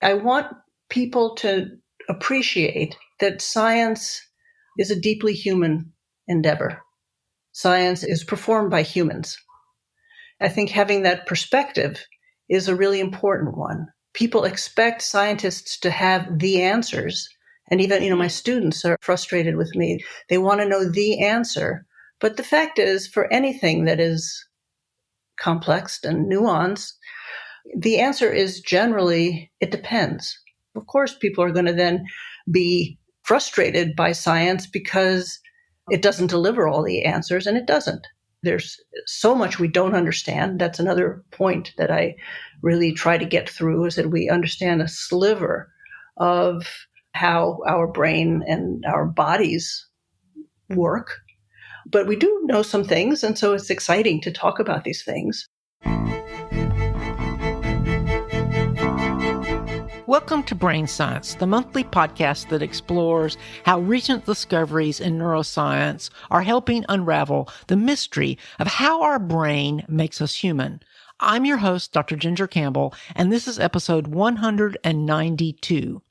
I want people to appreciate that science is a deeply human endeavor. Science is performed by humans. I think having that perspective is a really important one. People expect scientists to have the answers. And even, my students are frustrated with me. They want to know the answer. But the fact is, for anything that is complex and nuanced, the answer is generally, it depends. Of course, people are going to then be frustrated by science because it doesn't deliver all the answers, and it doesn't. There's so much we don't understand. That's another point that I really try to get through, is that we understand a sliver of how our brain and our bodies work. But we do know some things, and so it's exciting to talk about these things. Welcome to Brain Science, the monthly podcast that explores how recent discoveries in neuroscience are helping unravel the mystery of how our brain makes us human. I'm your host, Dr. Ginger Campbell, and this is episode 192.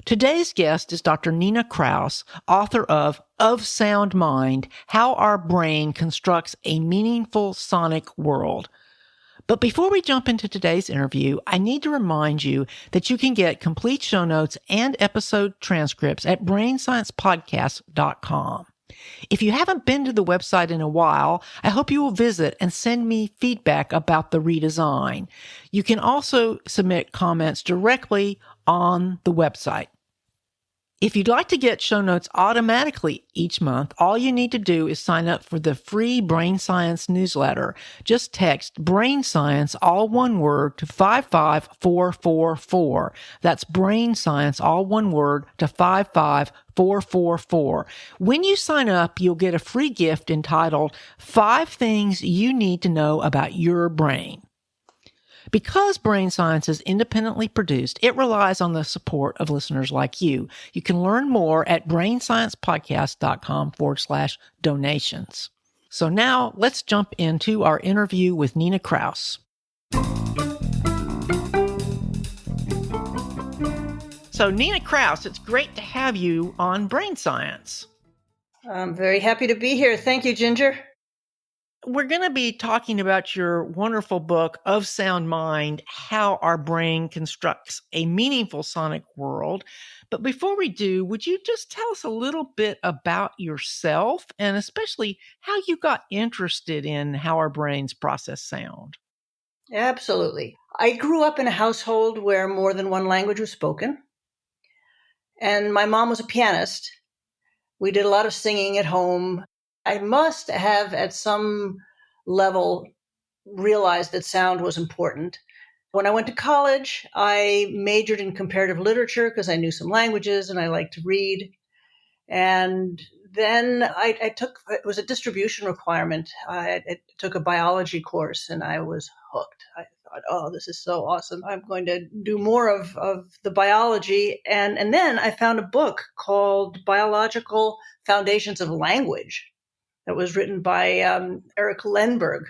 Today's guest is Dr. Nina Kraus, author of Sound Mind, How Our Brain Constructs a Meaningful Sonic World. But before we jump into today's interview, I need to remind you that you can get complete show notes and episode transcripts at brainsciencepodcast.com. If you haven't been to the website in a while, I hope you will visit and send me feedback about the redesign. You can also submit comments directly on the website. If you'd like to get show notes automatically each month, all you need to do is sign up for the free Brain Science newsletter. Just text Brain Science, all one word, to 55444. That's Brain Science, all one word, to 55444. When you sign up, you'll get a free gift entitled 5 Things You Need to Know About Your Brain. Because Brain Science is independently produced, it relies on the support of listeners like you. You can learn more at brainsciencepodcast.com/donations. So now let's jump into our interview with Nina Kraus. So Nina Kraus, it's great to have you on Brain Science. I'm very happy to be here. Thank you, Ginger. We're going to be talking about your wonderful book, Of Sound Mind, How Our Brain Constructs a Meaningful Sonic World. But before we do, would you just tell us a little bit about yourself and especially how you got interested in how our brains process sound? Absolutely. I grew up in a household where more than one language was spoken. And my mom was a pianist. We did a lot of singing at home. I must have, at some level, realized that sound was important. When I went to college, I majored in comparative literature because I knew some languages and I liked to read. And then I took, it was a distribution requirement. I took a biology course and I was hooked. I thought, oh, this is so awesome. I'm going to do more of the biology. And then I found a book called Biological Foundations of Language that was written by Eric Lenberg.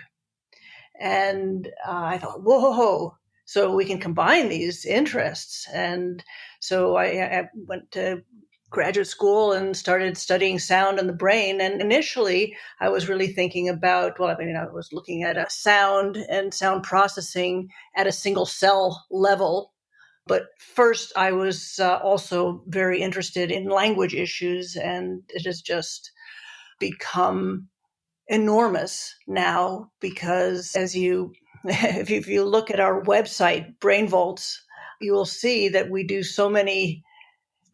And I thought, whoa, so we can combine these interests. And so I went to graduate school and started studying sound and the brain. And initially, I was really thinking about, I was looking at sound and sound processing at a single cell level. But first, I was also very interested in language issues, and it has just become enormous now because if you look at our website, Brain Volts, you will see that we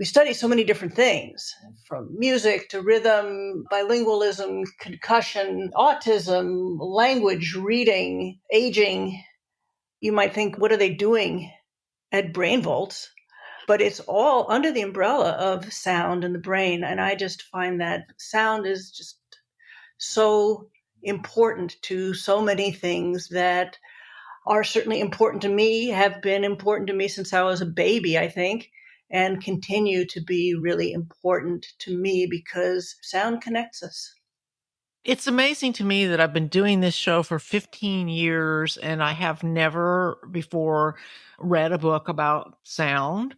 study so many different things, from music to rhythm, bilingualism, concussion, autism, language, reading, aging. You might think, what are they doing at Brain Volts? But it's all under the umbrella of sound and the brain. And I just find that sound is just so important to so many things that are certainly important to me, have been important to me since I was a baby, I think, and continue to be really important to me because sound connects us. It's amazing to me that I've been doing this show for 15 years and I have never before read a book about sound.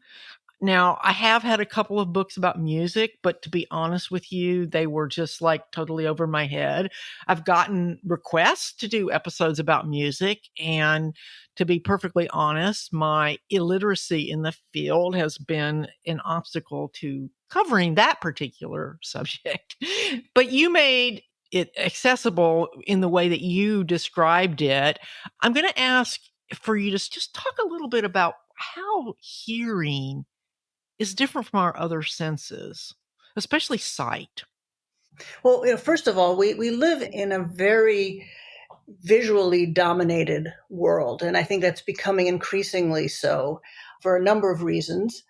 Now, I have had a couple of books about music, but to be honest with you, they were just like totally over my head. I've gotten requests to do episodes about music, and to be perfectly honest, my illiteracy in the field has been an obstacle to covering that particular subject. But you made it accessible in the way that you described it. I'm going to ask for you to just talk a little bit about how hearing is different from our other senses, especially sight. Well, first of all, we live in a very visually dominated world, and I think that's becoming increasingly so for a number of reasons.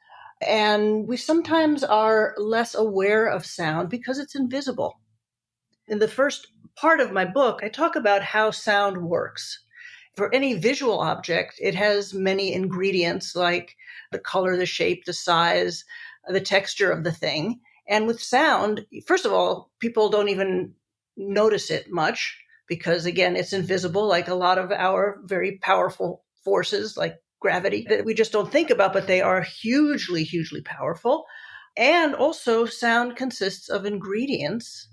And we sometimes are less aware of sound because it's invisible. In the first part of my book, I talk about how sound works. For any visual object, it has many ingredients like the color, the shape, the size, the texture of the thing. And with sound, first of all, people don't even notice it much because, again, it's invisible, like a lot of our very powerful forces, like gravity, that we just don't think about, but they are hugely, hugely powerful. And also, sound consists of ingredients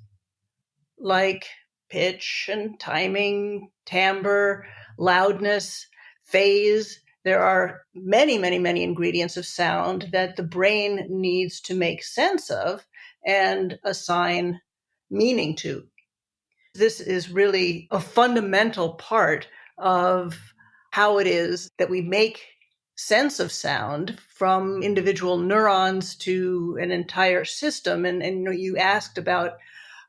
like pitch and timing, timbre, loudness, phase. There are many, many, many ingredients of sound that the brain needs to make sense of and assign meaning to. This is really a fundamental part of how it is that we make sense of sound, from individual neurons to an entire system. And you asked about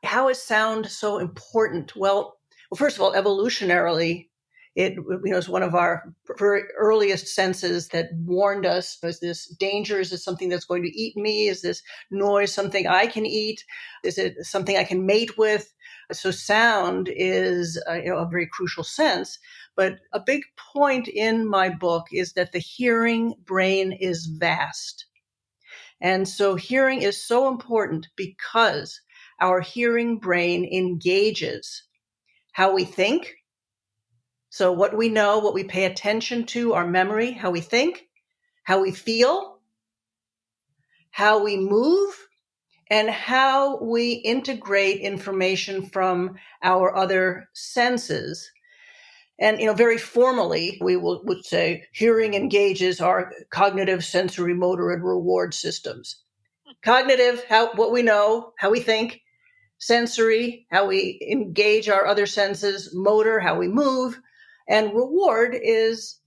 how is sound so important? Well, first of all, evolutionarily, it is one of our very earliest senses that warned us: is this danger? Is this something that's going to eat me? Is this noise something I can eat? Is it something I can mate with? So sound is a very crucial sense. But a big point in my book is that the hearing brain is vast. And so hearing is so important because our hearing brain engages how we think. So what we know, what we pay attention to, our memory, how we think, how we feel, how we move, and how we integrate information from our other senses. And, very formally, we would say hearing engages our cognitive, sensory, motor, and reward systems. Cognitive, what we know, how we think; sensory, how we engage our other senses; motor, how we move; and reward is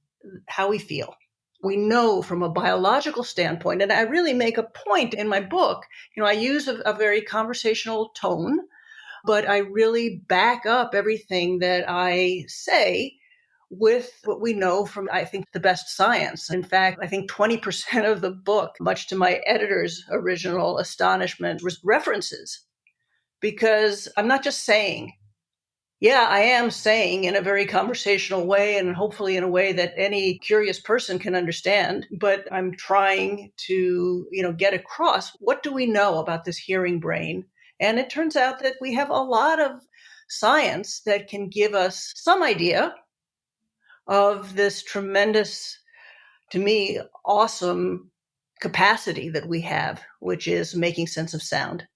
how we feel. We know from a biological standpoint, and I really make a point in my book. I use a very conversational tone, but I really back up everything that I say with what we know from, I think, the best science. In fact, I think 20% of the book, much to my editor's original astonishment, was references, because I'm not just saying. Yeah, I am saying in a very conversational way, and hopefully in a way that any curious person can understand, but I'm trying to, get across what do we know about this hearing brain. And it turns out that we have a lot of science that can give us some idea of this tremendous, to me, awesome capacity that we have, which is making sense of sound.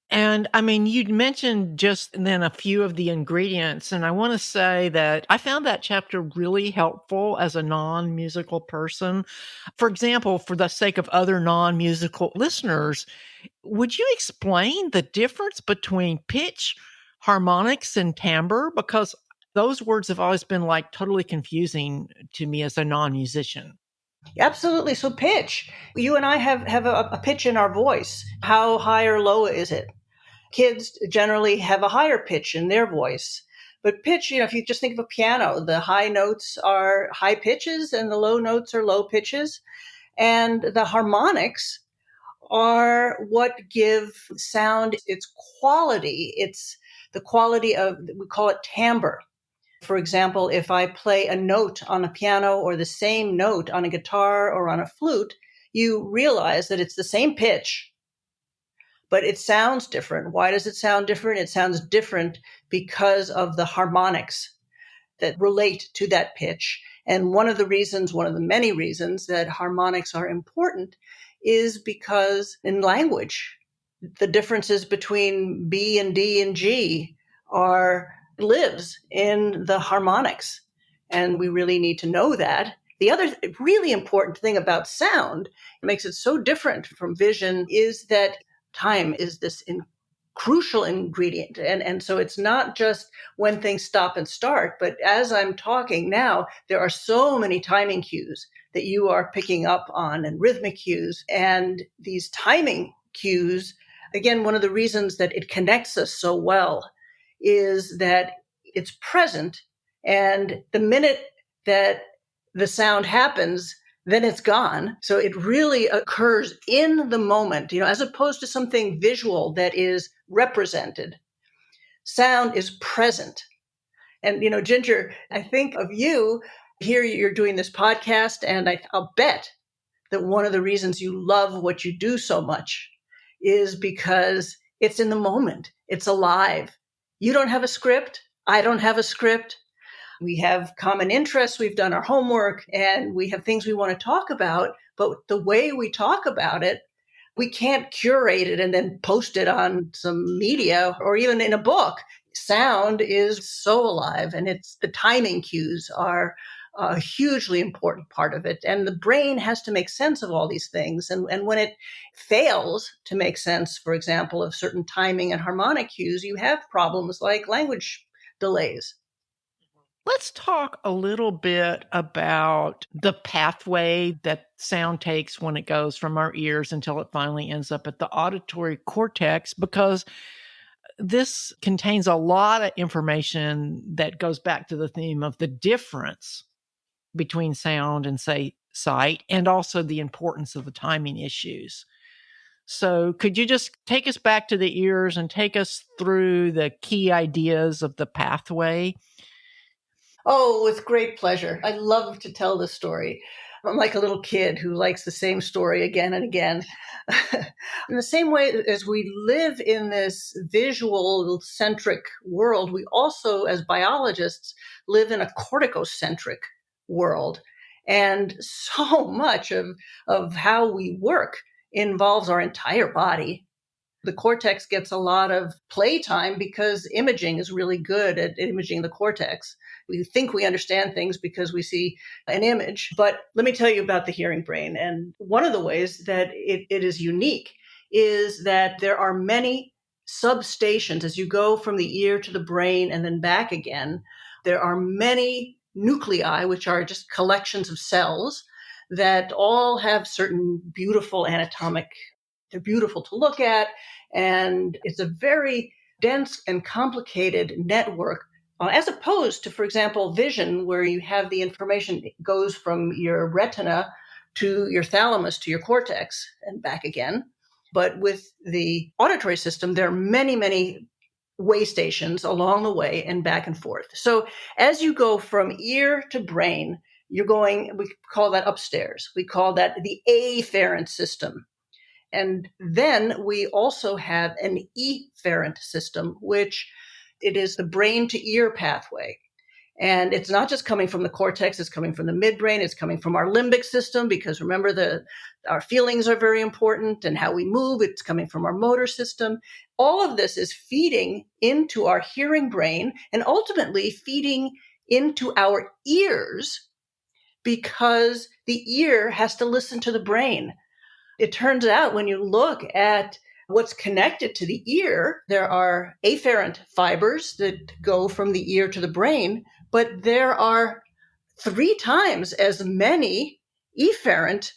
And I mean, you'd mentioned just then a few of the ingredients, and I want to say that I found that chapter really helpful as a non-musical person. For example, for the sake of other non-musical listeners, would you explain the difference between pitch, harmonics, and timbre? Because those words have always been like totally confusing to me as a non-musician. Absolutely. So pitch, you and I have a pitch in our voice. How high or low is it? Kids generally have a higher pitch in their voice. But pitch, if you just think of a piano, the high notes are high pitches and the low notes are low pitches. And the harmonics are what give sound its quality. It's the quality of, we call it timbre. For example, if I play a note on a piano or the same note on a guitar or on a flute, you realize that it's the same pitch, but it sounds different. Why does it sound different? It sounds different because of the harmonics that relate to that pitch. And one of the many reasons that harmonics are important is because in language, the differences between B and D and G lives in the harmonics. And we really need to know that. The other really important thing about sound, it makes it so different from vision, is that time is this crucial ingredient. And so it's not just when things stop and start, but as I'm talking now, there are so many timing cues that you are picking up on and rhythmic cues. And these timing cues, again, one of the reasons that it connects us so well is that it's present. And the minute that the sound happens, then it's gone. So it really occurs in the moment, as opposed to something visual that is represented. Sound is present. And, Ginger, I think of you here, you're doing this podcast, and I'll bet that one of the reasons you love what you do so much is because it's in the moment. It's alive. You don't have a script. I don't have a script. We have common interests. We've done our homework and we have things we want to talk about. But the way we talk about it, we can't curate it and then post it on some media or even in a book. Sound is so alive, and the timing cues are a hugely important part of it. And the brain has to make sense of all these things. And when it fails to make sense, for example, of certain timing and harmonic cues, you have problems like language delays. Let's talk a little bit about the pathway that sound takes when it goes from our ears until it finally ends up at the auditory cortex, because this contains a lot of information that goes back to the theme of the difference between sound and, say, sight, and also the importance of the timing issues. So could you just take us back to the ears and take us through the key ideas of the pathway? Oh, with great pleasure. I love to tell this story. I'm like a little kid who likes the same story again and again. In the same way as we live in this visual-centric world, we also, as biologists, live in a corticocentric world. And so much of how we work involves our entire body. The cortex gets a lot of playtime because imaging is really good at imaging the cortex. We think we understand things because we see an image. But let me tell you about the hearing brain. And one of the ways that it is unique is that there are many substations as you go from the ear to the brain and then back again. There are many nuclei, which are just collections of cells that all have certain beautiful anatomic. They're beautiful to look at, and it's a very dense and complicated network, as opposed to, for example, vision, where you have the information that goes from your retina to your thalamus to your cortex and back again. But with the auditory system, there are many, many way stations along the way and back and forth. So as you go from ear to brain, we call that upstairs. We call that the afferent system. And then we also have an efferent system, which it is the brain to ear pathway. And it's not just coming from the cortex, it's coming from the midbrain, it's coming from our limbic system, because remember, our feelings are very important, and how we move, it's coming from our motor system. All of this is feeding into our hearing brain and ultimately feeding into our ears, because the ear has to listen to the brain. It turns out when you look at what's connected to the ear, there are afferent fibers that go from the ear to the brain, but there are 3 times as many efferent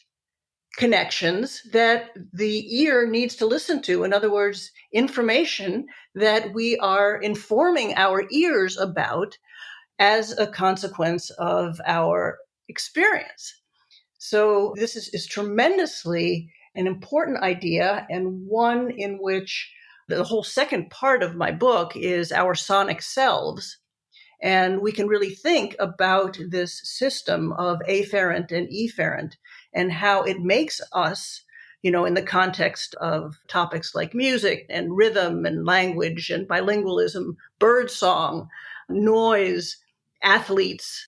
connections that the ear needs to listen to. In other words, information that we are informing our ears about as a consequence of our experience. So this is tremendously an important idea, and one in which the whole second part of my book is our Sonicselves. And we can really think about this system of afferent and efferent and how it makes us in the context of topics like music and rhythm and language and bilingualism, birdsong, noise, athletes.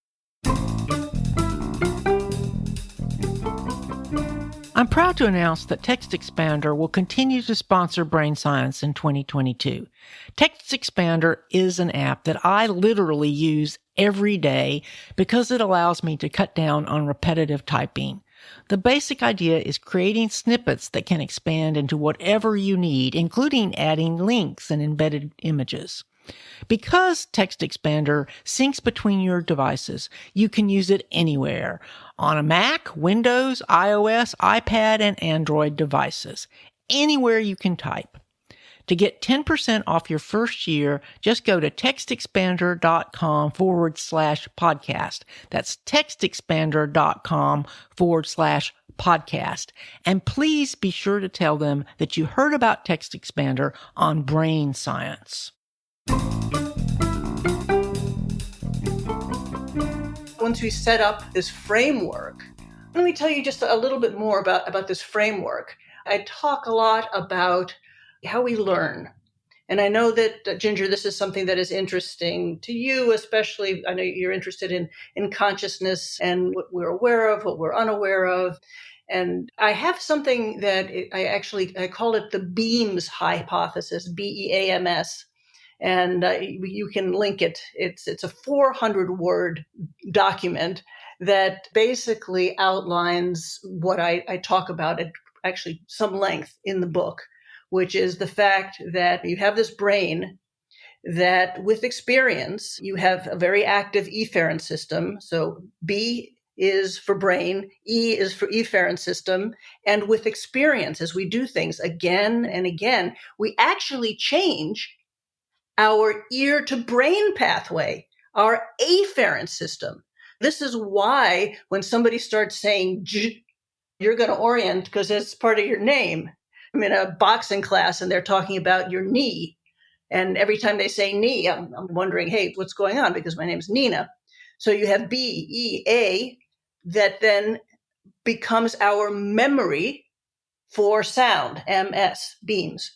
I'm proud to announce that Text Expander will continue to sponsor Brain Science in 2022. Text Expander is an app that I literally use every day because it allows me to cut down on repetitive typing. The basic idea is creating snippets that can expand into whatever you need, including adding links and embedded images. Because Text Expander syncs between your devices, you can use it anywhere on a Mac, Windows, iOS, iPad, and Android devices. Anywhere you can type. To get 10% off your first year, just go to textexpander.com/podcast. That's textexpander.com/podcast. And please be sure to tell them that you heard about Text Expander on Brain Science. Once we set up this framework, let me tell you just a little bit more about this framework. I talk a lot about how we learn. And I know that, Ginger, this is something that is interesting to you, especially. I know you're interested in consciousness and what we're aware of, what we're unaware of. And I have something that I call it the BEAMS hypothesis, BEAMS. And you can link it. It's a 400-word document that basically outlines what I talk about at actually some length in the book, which is the fact that you have this brain that with experience, you have a very active efferent system. So B is for brain, E is for efferent system. And with experience, as we do things again and again, we actually change our ear to brain pathway, our afferent system. This is why when somebody starts saying J, you're going to orient because it's part of your name. I'm in a boxing class and they're talking about your knee. And every time they say knee, I'm wondering, hey, what's going on? Because my name's Nina. So you have B, E, A, that then becomes our memory for sound, MS, beams.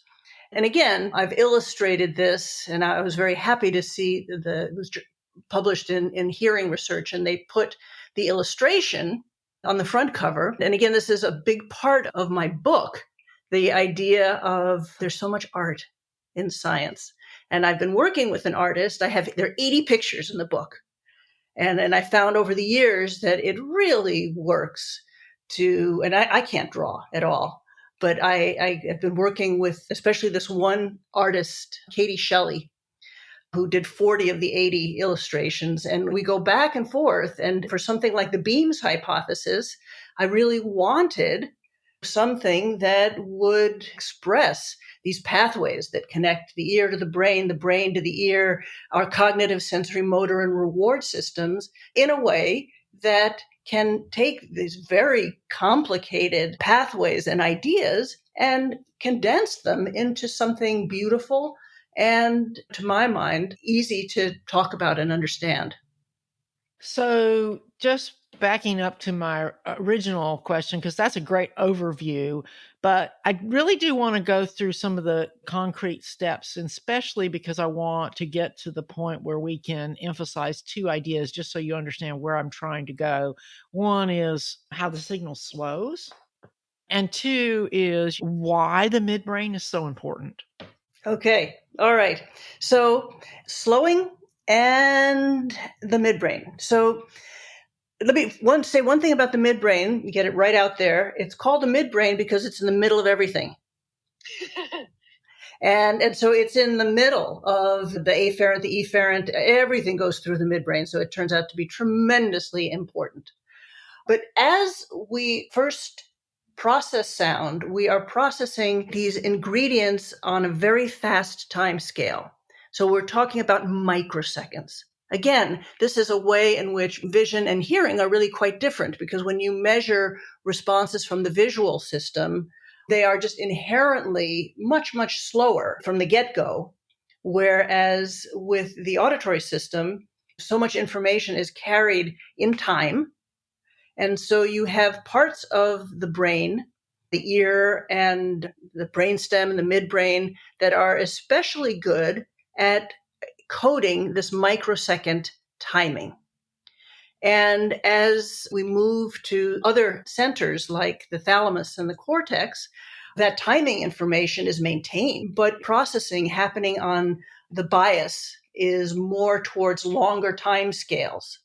And again, I've illustrated this, and I was very happy to see it was published in Hearing Research, and they put the illustration on the front cover. And again, this is a big part of my book, the idea of there's so much art in science. And I've been working with an artist. There are 80 pictures in the book. And I found over the years that it really works and I can't draw at all. But I have been working with especially this one artist, Katie Shelley, who did 40 of the 80 illustrations. And we go back and forth. And for something like the beams hypothesis, I really wanted something that would express these pathways that connect the ear to the brain to the ear, our cognitive, sensory, motor, and reward systems in a way that can take these very complicated pathways and ideas and condense them into something beautiful and, to my mind, easy to talk about and understand. So just backing up to my original question, because that's a great overview, but I really do want to go through some of the concrete steps, and especially because I want to get to the point where we can emphasize two ideas just so you understand where I'm trying to go. One is how the signal slows, and two is why the midbrain is so important. Okay. All right. So slowing and the midbrain. So let me say one thing about the midbrain. You get it right out there. It's called the midbrain because it's in the middle of everything. And so it's in the middle of the afferent, the efferent, everything goes through the midbrain. So it turns out to be tremendously important. But as we first process sound, we are processing these ingredients on a very fast time scale. So we're talking about microseconds. Again, this is a way in which vision and hearing are really quite different because when you measure responses from the visual system, they are just inherently much, much slower from the get-go. Whereas with the auditory system, so much information is carried in time. And so you have parts of the brain the ear and the brainstem and the midbrain that are especially good at coding this microsecond timing. And as we move to other centers like the thalamus and the cortex, that timing information is maintained, but processing happening on the bias is more towards longer time scales.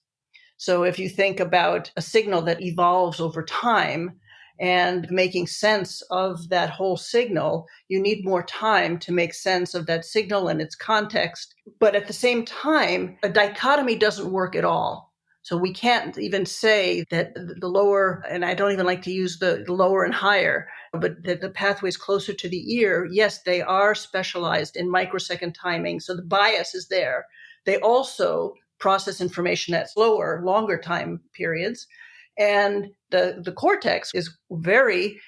So if you think about a signal that evolves over time and making sense of that whole signal, you need more time to make sense of that signal and its context. But at the same time, a dichotomy doesn't work at all. So we can't even say that the lower, and I don't even like to use the lower and higher, but that the pathways closer to the ear, yes, they are specialized in microsecond timing. So the bias is there. They also process information at slower, longer time periods. And the cortex is it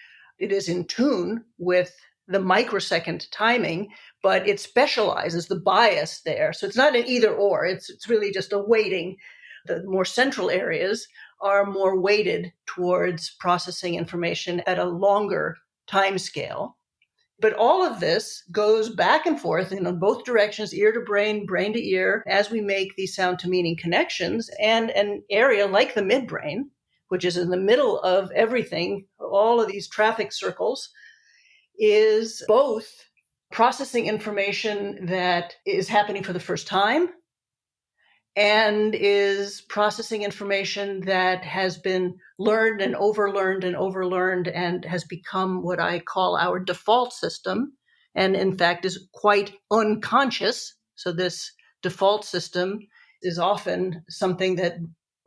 is in tune with the microsecond timing, but it specializes the bias there. So it's not an either or, it's really just a weighting. The more central areas are more weighted towards processing information at a longer time scale. But all of this goes back and forth in both directions, ear to brain, brain to ear, as we make these sound to meaning connections. And an area like the midbrain, which is in the middle of everything, all of these traffic circles, is both processing information that is happening for the first time and is processing information that has been learned and overlearned and has become what I call our default system, and in fact is quite unconscious. So this default system is often something that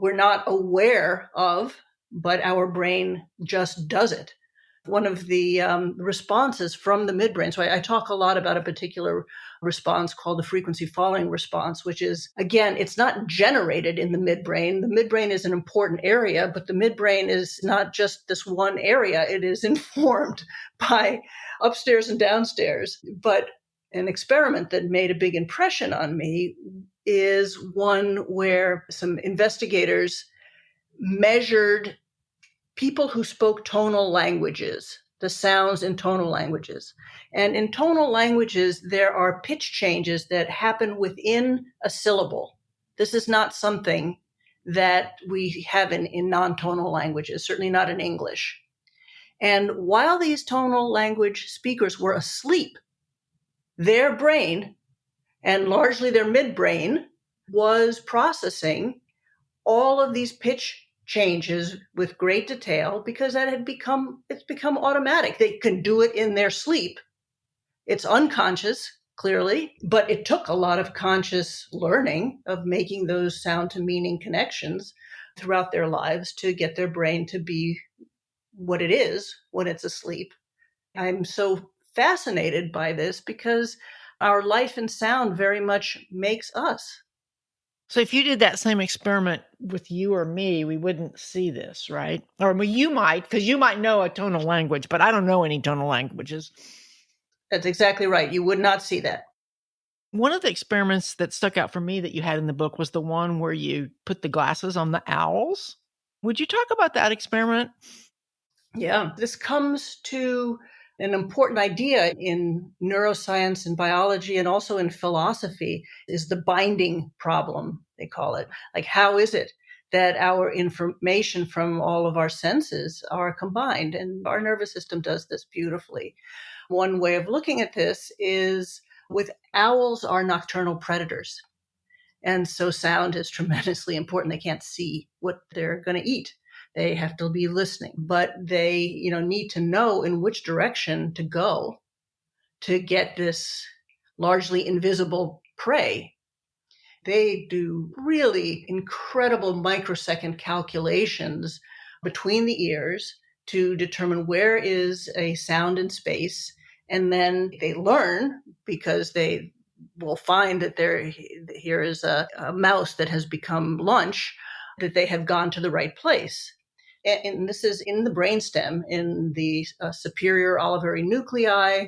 we're not aware of, but our brain just does it. One of the responses from the midbrain. So I talk a lot about a particular response called the frequency following response, which is, again, it's not generated in the midbrain. The midbrain is an important area, but the midbrain is not just this one area. It is informed by upstairs and downstairs. But an experiment that made a big impression on me is one where some investigators measured people who spoke tonal languages, the sounds in tonal languages. And in tonal languages, there are pitch changes that happen within a syllable. This is not something that we have in non-tonal languages, certainly not in English. And while these tonal language speakers were asleep, their brain, and largely their midbrain, was processing all of these pitch changes with great detail because it's become automatic. They can do it in their sleep. It's unconscious, clearly, but it took a lot of conscious learning of making those sound to meaning connections throughout their lives to get their brain to be what it is when it's asleep. I'm so fascinated by this because our life and sound very much makes us. So if you did that same experiment with you or me, we wouldn't see this, right? Or you might, because you might know a tonal language, but I don't know any tonal languages. That's exactly right. You would not see that. One of the experiments that stuck out for me that you had in the book was the one where you put the glasses on the owls. Would you talk about that experiment? Yeah, this comes to an important idea in neuroscience and biology and also in philosophy is the binding problem, they call it. Like, how is it that our information from all of our senses are combined? And our nervous system does this beautifully. One way of looking at this is with owls are nocturnal predators. And so sound is tremendously important. They can't see what they're going to eat. They have to be listening, but they, need to know in which direction to go to get this largely invisible prey. They do really incredible microsecond calculations between the ears to determine where is a sound in space. And then they learn because they will find that here is a mouse that has become lunch, that they have gone to the right place. And this is in the brainstem, in the superior olivary nuclei,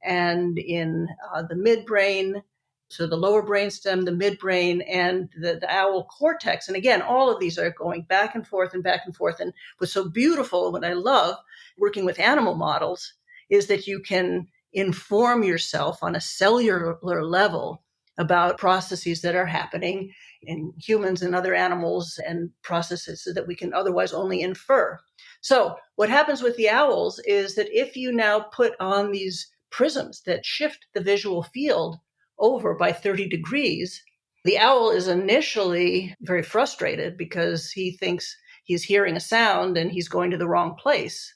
and in the midbrain. So the lower brainstem, the midbrain, and the owl cortex. And again, all of these are going back and forth. And what's so beautiful, what I love, working with animal models is that you can inform yourself on a cellular level about processes that are happening in humans and other animals and processes that we can otherwise only infer. So what happens with the owls is that if you now put on these prisms that shift the visual field over by 30 degrees, the owl is initially very frustrated because he thinks he's hearing a sound and he's going to the wrong place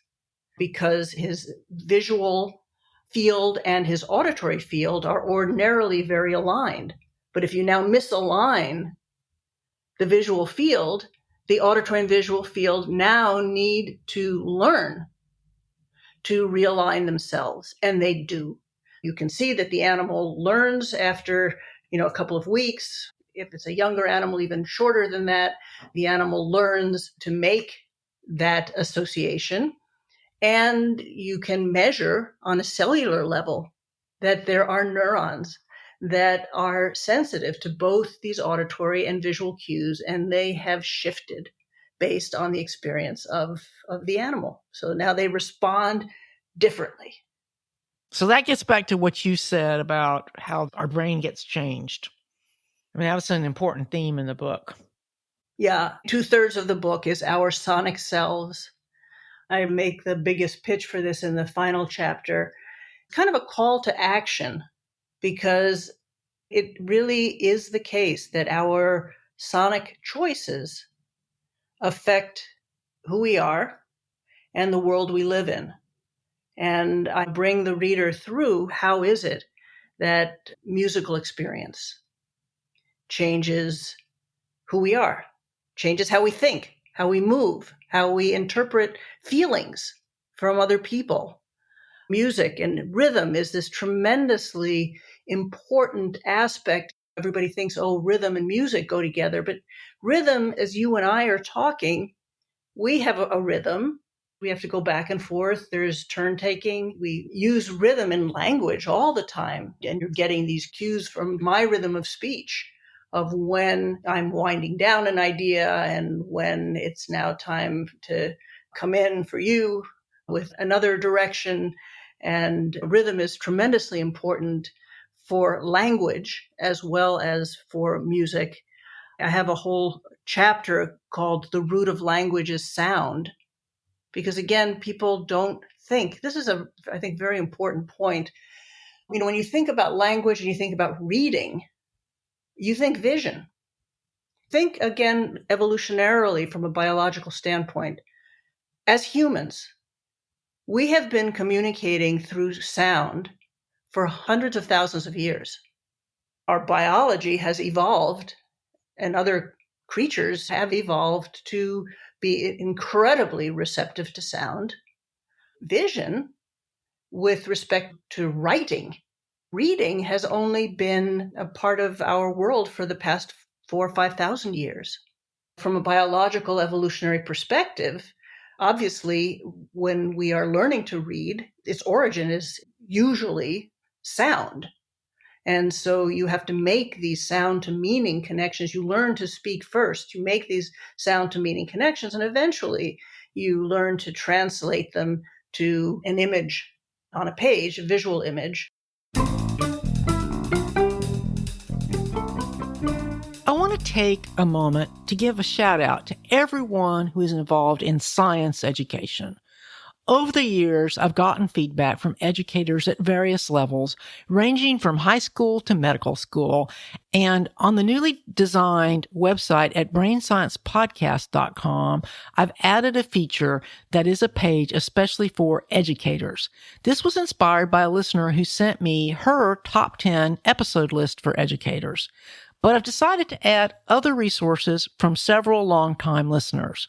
because his visual field and his auditory field are ordinarily very aligned. But if you now misalign the visual field, the auditory and visual field now need to learn to realign themselves, and they do. You can see that the animal learns after, a couple of weeks. If it's a younger animal, even shorter than that, the animal learns to make that association. And you can measure on a cellular level that there are neurons that are sensitive to both these auditory and visual cues, and they have shifted based on the experience of the animal. So now they respond differently. So that gets back to what you said about how our brain gets changed. I mean, that was an important theme in the book. Yeah, 2/3 of the book is our Sonicselves. I make the biggest pitch for this in the final chapter. Kind of a call to action, because it really is the case that our sonic choices affect who we are and the world we live in. And I bring the reader through how is it that musical experience changes who we are, changes how we think, how we move, how we interpret feelings from other people. Music and rhythm is this tremendously important aspect. Everybody thinks, rhythm and music go together. But rhythm, as you and I are talking, we have a rhythm. We have to go back and forth. There's turn taking. We use rhythm in language all the time. And you're getting these cues from my rhythm of speech of when I'm winding down an idea and when it's now time to come in for you with another direction. And rhythm is tremendously important for language as well as for music. I have a whole chapter called The Root of Language is Sound, because again, people don't think, this is I think, very important point. When you think about language and you think about reading, you think vision. Think again, evolutionarily from a biological standpoint. As humans, we have been communicating through sound for hundreds of thousands of years. Our biology has evolved, and other creatures have evolved to be incredibly receptive to sound. Vision, with respect to writing, reading has only been a part of our world for the past 4,000 or 5,000 years. From a biological evolutionary perspective, obviously, when we are learning to read, its origin is usually sound. And so you have to make these sound to meaning connections. You learn to speak first. You make these sound to meaning connections, and eventually you learn to translate them to an image on a page, a visual image. I want to take a moment to give a shout out to everyone who is involved in science education. Over the years, I've gotten feedback from educators at various levels, ranging from high school to medical school. And on the newly designed website at brainsciencepodcast.com, I've added a feature that is a page especially for educators. This was inspired by a listener who sent me her top 10 episode list for educators. But I've decided to add other resources from several longtime listeners.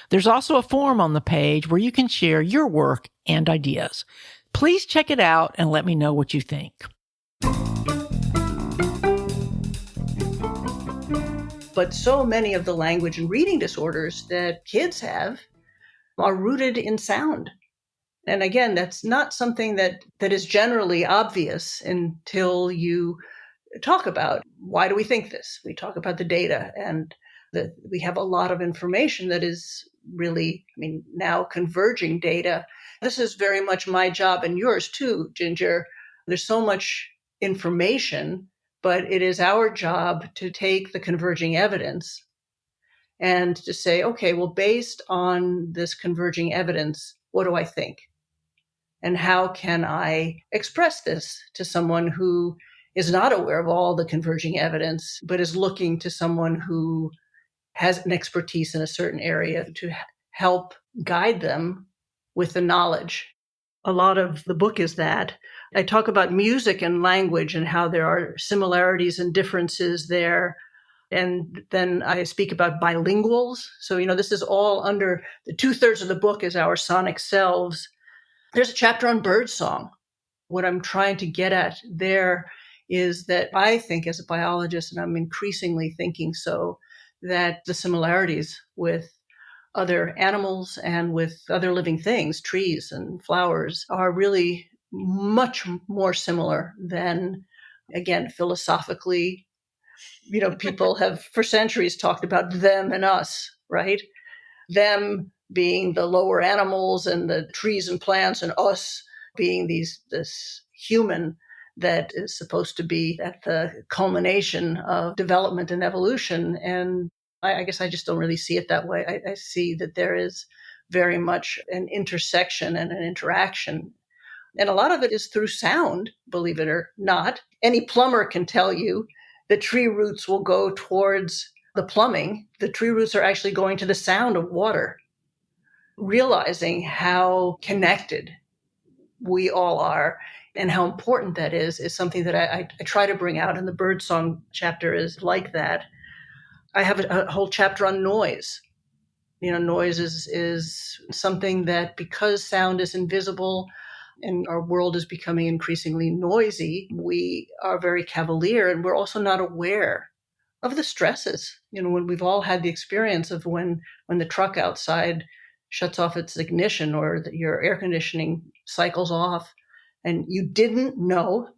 There's also a form on the page where you can share your work and ideas. Please check it out and let me know what you think. But so many of the language and reading disorders that kids have are rooted in sound. And again, that's not something that is generally obvious until you talk about why do we think this? We talk about the data, and that we have a lot of information that is really, now converging data. This is very much my job and yours too, Ginger. There's so much information, but it is our job to take the converging evidence and to say, okay, well, based on this converging evidence, what do I think? And how can I express this to someone who is not aware of all the converging evidence, but is looking to someone who has an expertise in a certain area to help guide them with the knowledge? A lot of the book is that. I talk about music and language and how there are similarities and differences there. And then I speak about bilinguals. So, this is all under the 2/3 of the book is our Sonicselves. There's a chapter on birdsong. What I'm trying to get at there is that I think as a biologist, and I'm increasingly thinking so, that the similarities with other animals and with other living things, trees and flowers, are really much more similar than, again, philosophically, people have for centuries talked about them and us, right? Them being the lower animals and the trees and plants, and us being this human that is supposed to be at the culmination of development and evolution. And I guess I just don't really see it that way. I see that there is very much an intersection and an interaction. And a lot of it is through sound, believe it or not. Any plumber can tell you the tree roots will go towards the plumbing. The tree roots are actually going to the sound of water. Realizing how connected we all are and how important that is something that I try to bring out. And the birdsong chapter is like that. I have a whole chapter on noise. Noise is something that, because sound is invisible and our world is becoming increasingly noisy, we are very cavalier, and we're also not aware of the stresses. When we've all had the experience of when the truck outside shuts off its ignition, or your air conditioning cycles off, and you didn't know,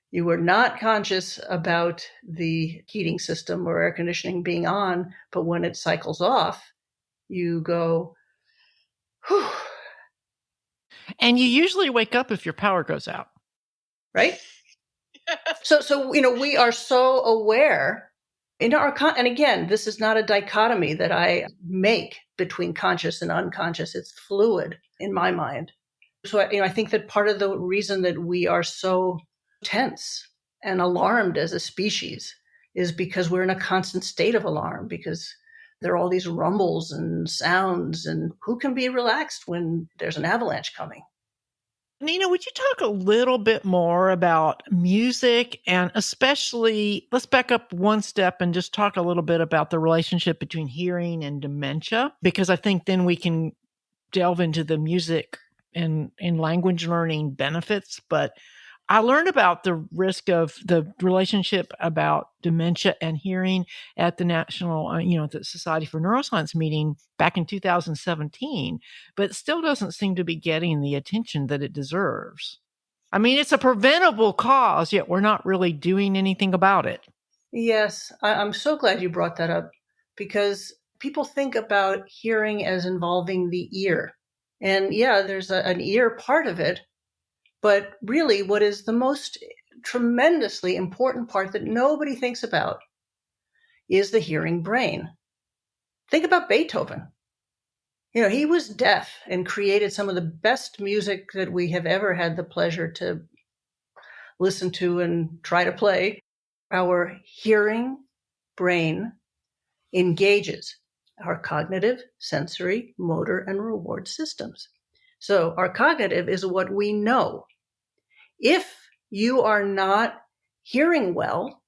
you were not conscious about the heating system or air conditioning being on, but when it cycles off, you go, whew. And you usually wake up if your power goes out. Right? So we are so aware in and again, this is not a dichotomy that I make between conscious and unconscious. It's fluid in my mind. So, I think that part of the reason that we are so tense and alarmed as a species is because we're in a constant state of alarm, because there are all these rumbles and sounds, and who can be relaxed when there's an avalanche coming? Nina, would you talk a little bit more about music, and especially, let's back up one step and just talk a little bit about the relationship between hearing and dementia, because I think then we can delve into the music and language learning benefits. But I learned about the risk of the relationship about dementia and hearing at the National, the Society for Neuroscience meeting back in 2017, but it still doesn't seem to be getting the attention that it deserves. It's a preventable cause, yet we're not really doing anything about it. Yes, I'm so glad you brought that up, because people think about hearing as involving the ear. And yeah, there's an ear part of it. But really, what is the most tremendously important part that nobody thinks about is the hearing brain. Think about Beethoven. He was deaf and created some of the best music that we have ever had the pleasure to listen to and try to play. Our hearing brain engages our cognitive, sensory, motor, and reward systems. So our cognitive is what we know. If you are not hearing well,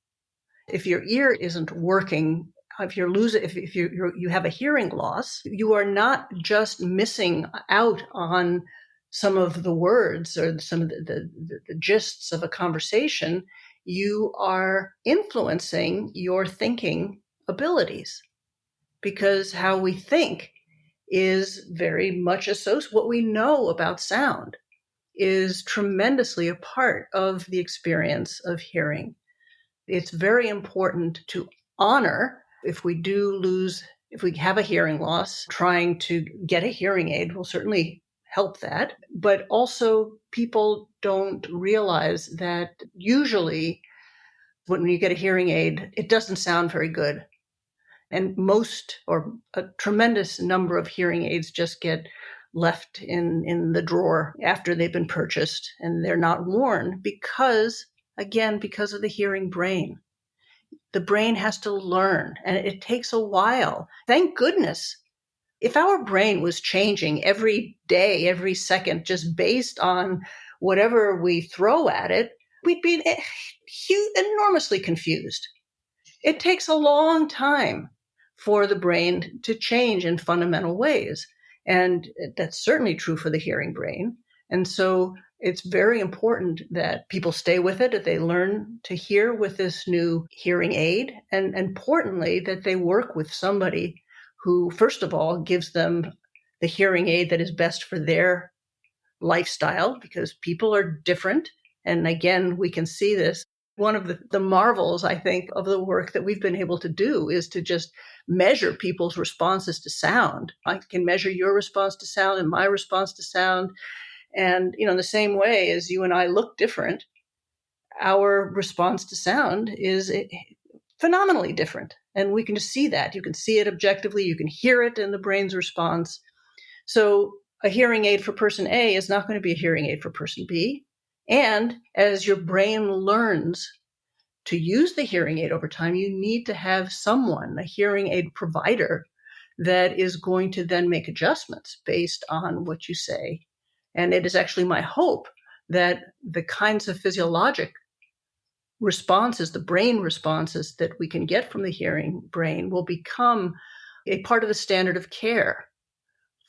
if your ear isn't working, if you're losing, if you have a hearing loss, you are not just missing out on some of the words or some of the gists of a conversation. You are influencing your thinking abilities, because how we think is very much associated. What we know about sound is tremendously a part of the experience of hearing. It's very important to honor if we do lose If we have a hearing loss, trying to get a hearing aid will certainly help that. But also, people don't realize that usually when you get a hearing aid, it doesn't sound very good. And most or a tremendous number of hearing aids just get left in the drawer after they've been purchased and they're not worn because, again, because of the hearing brain. The brain has to learn, and it takes a while. Thank goodness. If our brain was changing every day, every second, just based on whatever we throw at it, we'd be enormously confused. It takes a long time for the brain to change in fundamental ways. And that's certainly true for the hearing brain. And so it's very important that people stay with it, that they learn to hear with this new hearing aid, and importantly, that they work with somebody who, first of all, gives them the hearing aid that is best for their lifestyle, because people are different. And again, we can see this. One of the marvels, I think, of the work that we've been able to do is to just measure people's responses to sound. I can measure your response to sound and my response to sound. And, in the same way as you and I look different, our response to sound is phenomenally different. And we can just see that. You can see it objectively. You can hear it in the brain's response. So a hearing aid for person A is not going to be a hearing aid for person B. And as your brain learns to use the hearing aid over time, you need to have someone, a hearing aid provider, that is going to then make adjustments based on what you say. And it is actually my hope that the kinds of physiologic responses, the brain responses that we can get from the hearing brain will become a part of the standard of care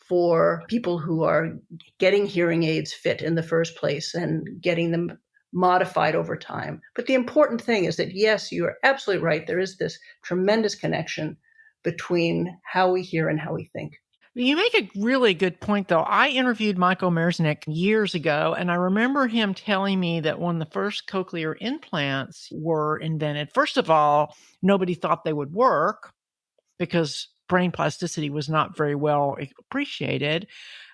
for people who are getting hearing aids fit in the first place and getting them modified over time. But the important thing is that, yes, you are absolutely right. There is this tremendous connection between how we hear and how we think. You make a really good point, though. I interviewed Michael Merznick years ago, and I remember him telling me that when the first cochlear implants were invented, first of all, nobody thought they would work because brain plasticity was not very well appreciated.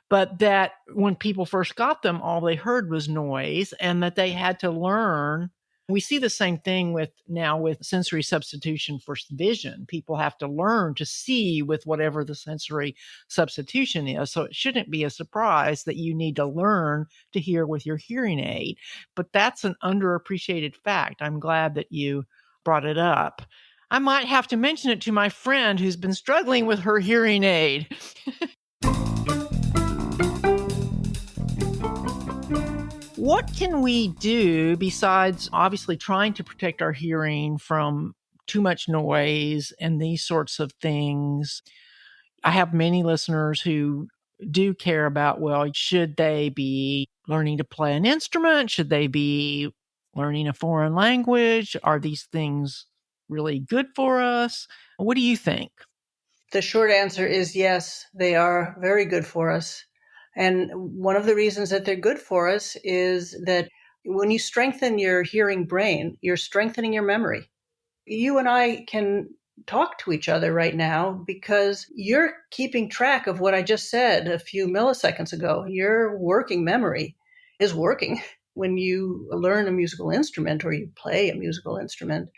But that when people first got them, all they heard was noise, and that they had to learn. We see the same thing now with sensory substitution for vision. People have to learn to see with whatever the sensory substitution is. So it shouldn't be a surprise that you need to learn to hear with your hearing aid. But that's an underappreciated fact. I'm glad that you brought it up. I might have to mention it to my friend who's been struggling with her hearing aid. What can we do besides obviously trying to protect our hearing from too much noise and these sorts of things? I have many listeners who do care about, well, should they be learning to play an instrument? Should they be learning a foreign language? Are these things really good for us? What do you think? The short answer is yes, they are very good for us. And one of the reasons that they're good for us is that when you strengthen your hearing brain, you're strengthening your memory. You and I can talk to each other right now because you're keeping track of what I just said a few milliseconds ago. Your working memory is working. When you learn a musical instrument or you play a musical instrument,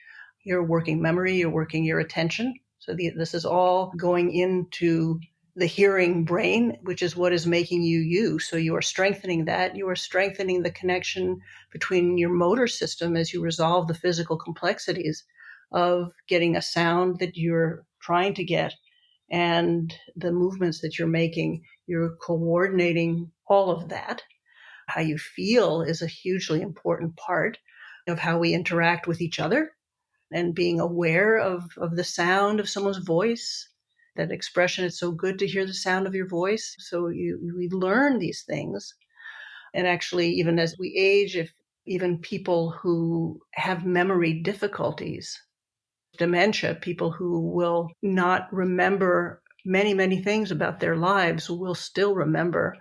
your working memory, you're working your attention. So this is all going into the hearing brain, which is what is making you you. So you are strengthening that. You are strengthening the connection between your motor system as you resolve the physical complexities of getting a sound that you're trying to get and the movements that you're making. You're coordinating all of that. How you feel is a hugely important part of how we interact with each other, and being aware of the sound of someone's voice. That expression, it's so good to hear the sound of your voice. So we learn these things. And actually, even as we age, if even people who have memory difficulties, dementia, people who will not remember many, many things about their lives will still remember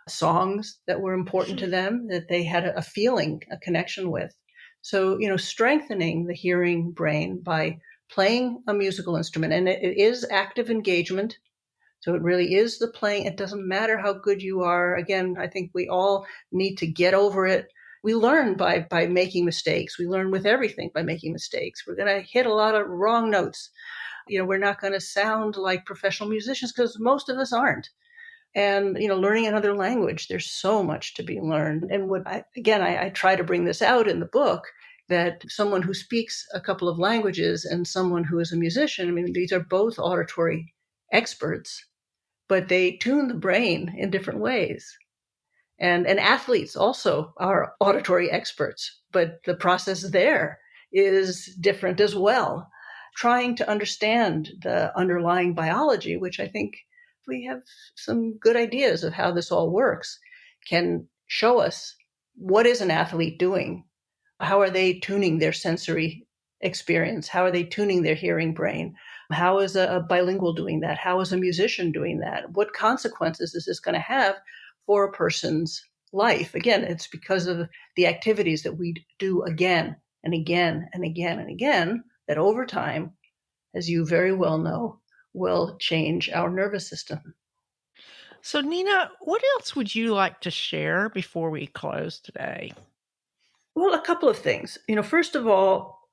songs that were important to them, that they had a feeling, a connection with. So, strengthening the hearing brain by playing a musical instrument. And it is active engagement. So it really is the playing. It doesn't matter how good you are. Again, I think we all need to get over it. We learn by making mistakes. We learn with everything by making mistakes. We're going to hit a lot of wrong notes. We're not going to sound like professional musicians because most of us aren't. And, learning another language, there's so much to be learned. And I try to bring this out in the book, that someone who speaks a couple of languages and someone who is a musician, I mean, these are both auditory experts, but they tune the brain in different ways. And athletes also are auditory experts, but the process there is different as well. Trying to understand the underlying biology, which I think we have some good ideas of how this all works, can show us what is an athlete doing? How are they tuning their sensory experience? How are they tuning their hearing brain? How is a bilingual doing that? How is a musician doing that? What consequences is this going to have for a person's life? Again, it's because of the activities that we do again and again and again and again that over time, as you very well know, will change our nervous system. So, Nina, what else would you like to share before we close today? Well, a couple of things. First of all,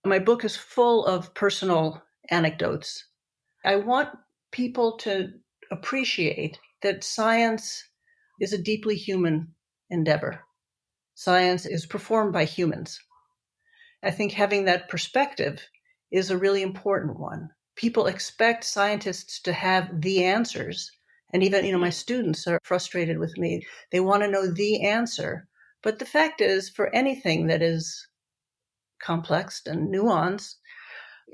my book is full of personal anecdotes. I want people to appreciate that science is a deeply human endeavor. Science is performed by humans. I think having that perspective is a really important one. People expect scientists to have the answers. And even, my students are frustrated with me. They want to know the answer. But the fact is, for anything that is complex and nuanced,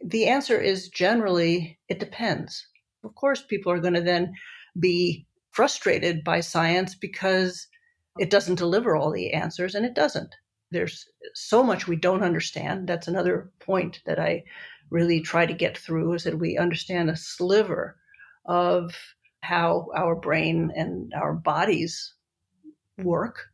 the answer is generally, it depends. Of course, people are going to then be frustrated by science because it doesn't deliver all the answers, and it doesn't. There's so much we don't understand. That's another point that I really try to get through, is that we understand a sliver of how our brain and our bodies work.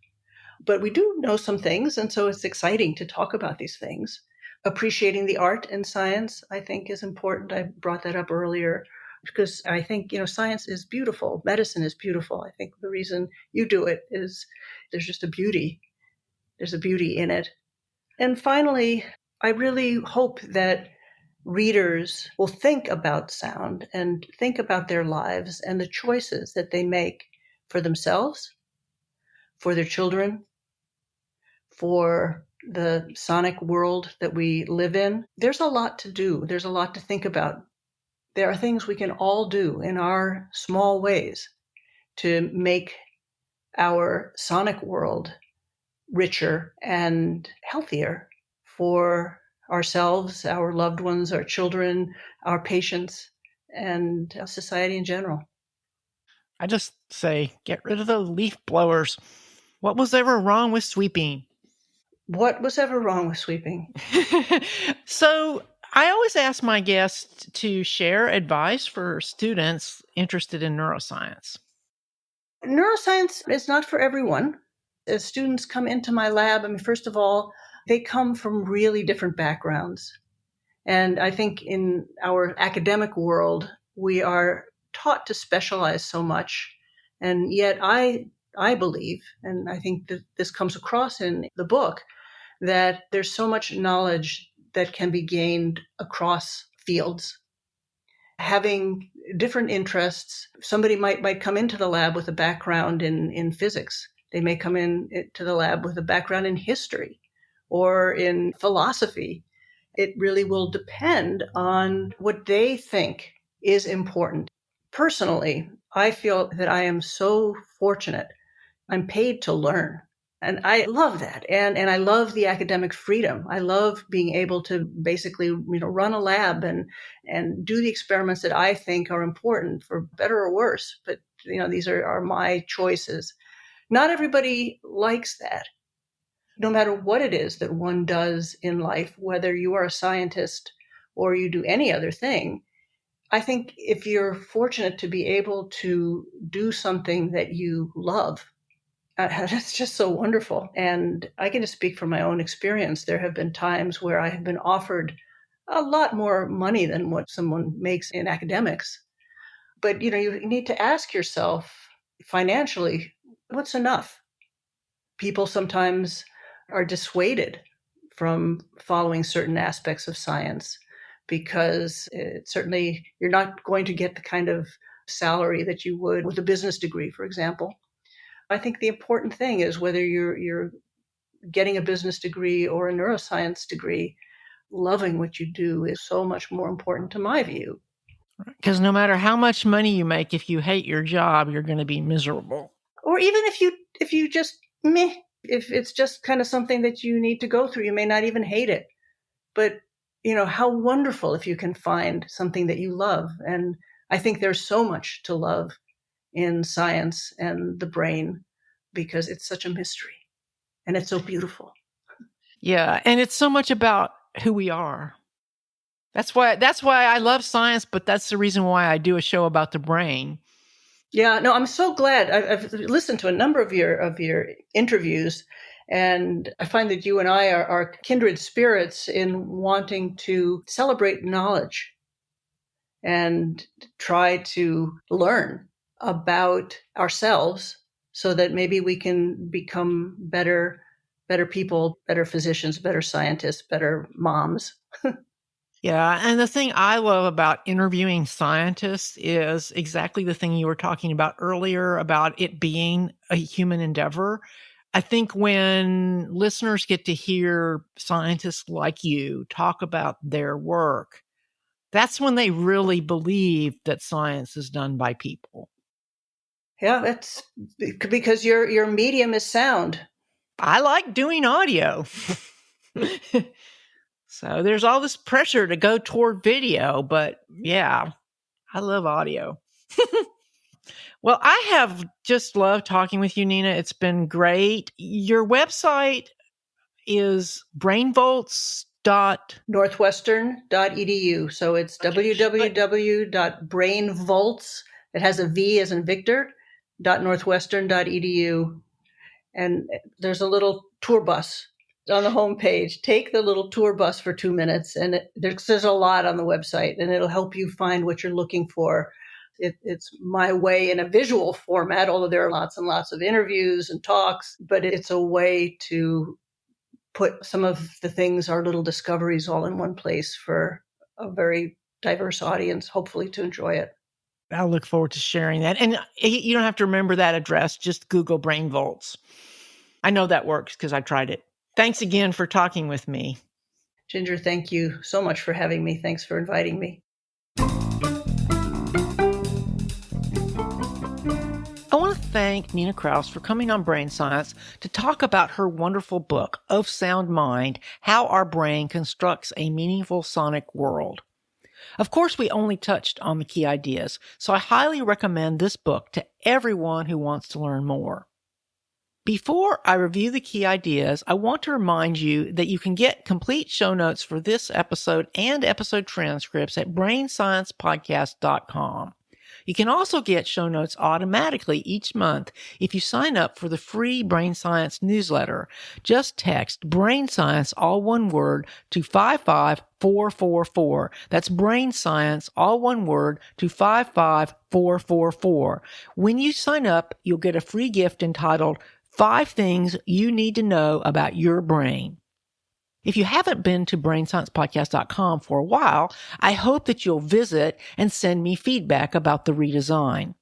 But we do know some things, and so it's exciting to talk about these things. Appreciating the art in science, I think, is important. I brought that up earlier because I think, science is beautiful. Medicine is beautiful. I think the reason you do it is there's just a beauty. There's a beauty in it. And finally, I really hope that readers will think about sound and think about their lives and the choices that they make for themselves, for their children, for the sonic world that we live in. There's a lot to do. There's a lot to think about. There are things we can all do in our small ways to make our sonic world richer and healthier for ourselves, our loved ones, our children, our patients, and society in general. I just say, get rid of the leaf blowers. What was ever wrong with sweeping? What was ever wrong with sweeping? So I always ask my guests to share advice for students interested in neuroscience. Neuroscience is not for everyone. As students come into my lab, first of all, they come from really different backgrounds. And I think in our academic world, we are taught to specialize so much. And yet I believe, and I think that this comes across in the book, that there's so much knowledge that can be gained across fields. Having different interests, somebody might come into the lab with a background in physics. They may come into the lab with a background in history or in philosophy. It really will depend on what they think is important. Personally, I feel that I am so fortunate. I'm paid to learn. And I love that. And I love the academic freedom. I love being able to basically, run a lab and do the experiments that I think are important, for better or worse. But, these are my choices. Not everybody likes that. No matter what it is that one does in life, whether you are a scientist or you do any other thing, I think if you're fortunate to be able to do something that you love, that's just so wonderful. And I can just speak from my own experience. There have been times where I have been offered a lot more money than what someone makes in academics. But, you need to ask yourself financially, what's enough? People sometimes are dissuaded from following certain aspects of science because certainly you're not going to get the kind of salary that you would with a business degree, for example. I think the important thing is whether you're getting a business degree or a neuroscience degree, loving what you do is so much more important to my view. Because no matter how much money you make, if you hate your job, you're going to be miserable. Or even if you just meh, if it's just kind of something that you need to go through, you may not even hate it. But, how wonderful if you can find something that you love. And I think there's so much to love in science and the brain because it's such a mystery and it's so beautiful. Yeah, and it's so much about who we are. That's why I love science, but that's the reason why I do a show about the brain. Yeah, no, I'm so glad. I've listened to a number of your interviews, and I find that you and I are kindred spirits in wanting to celebrate knowledge and try to learn about ourselves so that maybe we can become better people, better physicians, better scientists, better moms. Yeah, and the thing I love about interviewing scientists is exactly the thing you were talking about earlier about it being a human endeavor. I think when listeners get to hear scientists like you talk about their work, that's when they really believe that science is done by people. Yeah, that's because your medium is sound. I like doing audio. So there's all this pressure to go toward video, but yeah, I love audio. Well, I have just loved talking with you, Nina. It's been great. Your website is brainvolts. Northwestern.edu. So it's www.brainvolts. It has a V as in Victor, .northwestern.edu. And there's a little tour bus on the homepage. Take the little tour bus for 2 minutes, and there's a lot on the website, and it'll help you find what you're looking for. It's my way in a visual format, although there are lots and lots of interviews and talks, but it's a way to put some of the things, our little discoveries, all in one place for a very diverse audience, hopefully to enjoy it. I'll look forward to sharing that. And you don't have to remember that address. Just Google Brain Volts. I know that works because I tried it. Thanks again for talking with me. Ginger, thank you so much for having me. Thanks for inviting me. I want to thank Nina Kraus for coming on Brain Science to talk about her wonderful book, Of Sound Mind, How Our Brain Constructs a Meaningful Sonic World. Of course, we only touched on the key ideas, so I highly recommend this book to everyone who wants to learn more. Before I review the key ideas, I want to remind you that you can get complete show notes for this episode and episode transcripts at brainsciencepodcast.com. You can also get show notes automatically each month if you sign up for the free Brain Science newsletter. Just text Brain Science, all one word, to 55444. That's Brain Science, all one word, to 55444. When you sign up, you'll get a free gift entitled 5 Things You Need to Know About Your Brain. If you haven't been to brainsciencepodcast.com for a while, I hope that you'll visit and send me feedback about the redesign.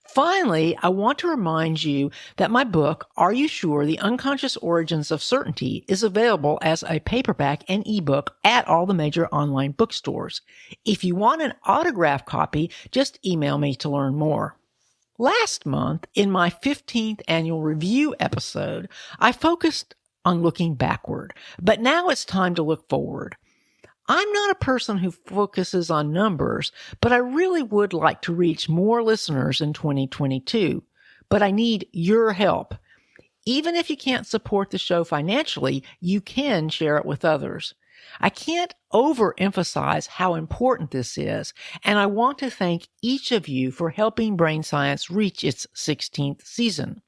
Finally, I want to remind you that my book, Are You Sure? The Unconscious Origins of Certainty, is available as a paperback and ebook at all the major online bookstores. If you want an autographed copy, just email me to learn more. Last month, in my 15th annual review episode, I focused on looking backward, but now it's time to look forward. I'm not a person who focuses on numbers, but I really would like to reach more listeners in 2022. But I need your help. Even if you can't support the show financially, you can share it with others. I can't overemphasize how important this is, and I want to thank each of you for helping Brain Science reach its 16th season.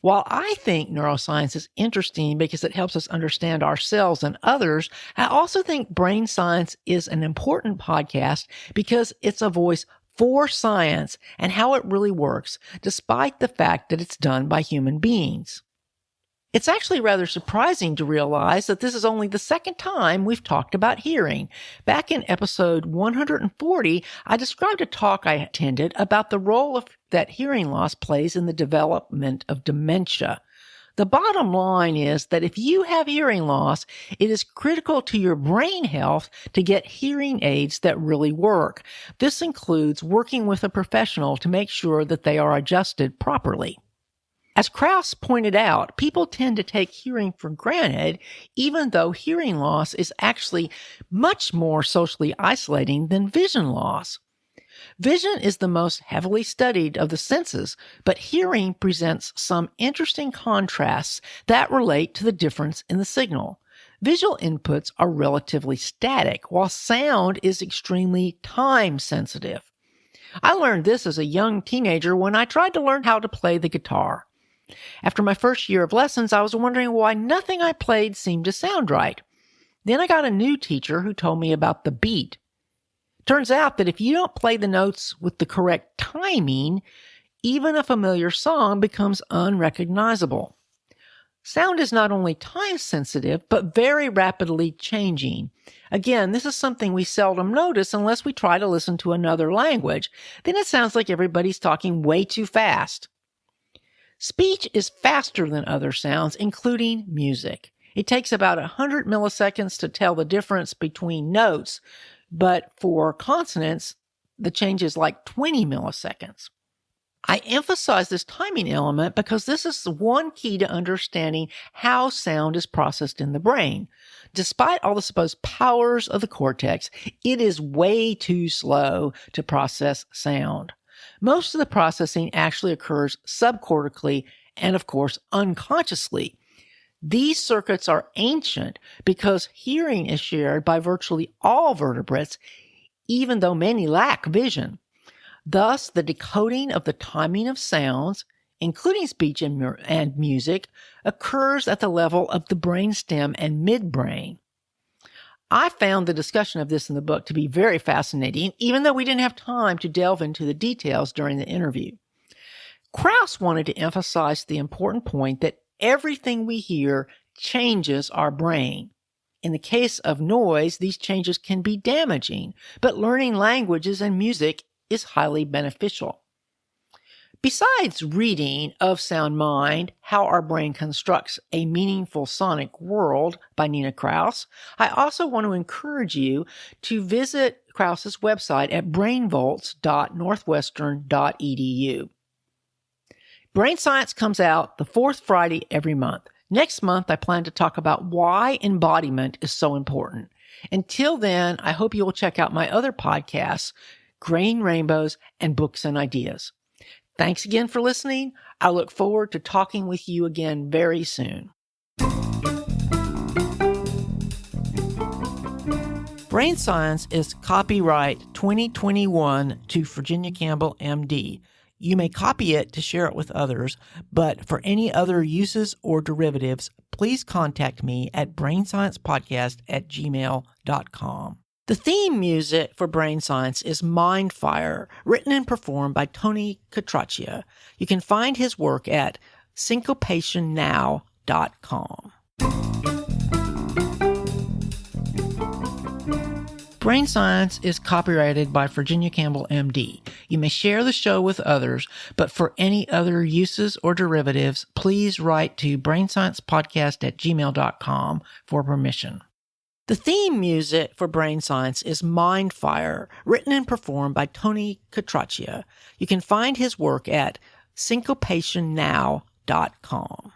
While I think neuroscience is interesting because it helps us understand ourselves and others, I also think Brain Science is an important podcast because it's a voice for science and how it really works, despite the fact that it's done by human beings. It's actually rather surprising to realize that this is only the second time we've talked about hearing. Back in episode 140, I described a talk I attended about the role that hearing loss plays in the development of dementia. The bottom line is that if you have hearing loss, it is critical to your brain health to get hearing aids that really work. This includes working with a professional to make sure that they are adjusted properly. As Kraus pointed out, people tend to take hearing for granted, even though hearing loss is actually much more socially isolating than vision loss. Vision is the most heavily studied of the senses, but hearing presents some interesting contrasts that relate to the difference in the signal. Visual inputs are relatively static, while sound is extremely time sensitive. I learned this as a young teenager when I tried to learn how to play the guitar. After my first year of lessons, I was wondering why nothing I played seemed to sound right. Then I got a new teacher who told me about the beat. Turns out that if you don't play the notes with the correct timing, even a familiar song becomes unrecognizable. Sound is not only time sensitive, but very rapidly changing. Again, this is something we seldom notice unless we try to listen to another language. Then it sounds like everybody's talking way too fast. Speech is faster than other sounds, including music. It takes about 100 milliseconds to tell the difference between notes, but for consonants, the change is like 20 milliseconds. I emphasize this timing element because this is the one key to understanding how sound is processed in the brain. Despite all the supposed powers of the cortex, it is way too slow to process sound. Most of the processing actually occurs subcortically and, of course, unconsciously. These circuits are ancient because hearing is shared by virtually all vertebrates, even though many lack vision. Thus, the decoding of the timing of sounds, including speech and music, occurs at the level of the brainstem and midbrain. I found the discussion of this in the book to be very fascinating, even though we didn't have time to delve into the details during the interview. Kraus wanted to emphasize the important point that everything we hear changes our brain. In the case of noise, these changes can be damaging, but learning languages and music is highly beneficial. Besides reading Of Sound Mind, How Our Brain Constructs a Meaningful Sonic World by Nina Kraus, I also want to encourage you to visit Kraus's website at brainvolts.northwestern.edu. Brain Science comes out the fourth Friday every month. Next month, I plan to talk about why embodiment is so important. Until then, I hope you will check out my other podcasts, Grain Rainbows and Books and Ideas. Thanks again for listening. I look forward to talking with you again very soon. Brain Science is copyright 2021 to Virginia Campbell, MD. You may copy it to share it with others, but for any other uses or derivatives, please contact me at brainsciencepodcast@gmail.com. The theme music for Brain Science is Mind Fire, written and performed by Tony Catraccia. You can find his work at syncopationnow.com. Brain Science is copyrighted by Virginia Campbell, MD. You may share the show with others, but for any other uses or derivatives, please write to brainsciencepodcast@gmail.com for permission. The theme music for Brain Science is Mind Fire, written and performed by Tony Catraccia. You can find his work at syncopationnow.com.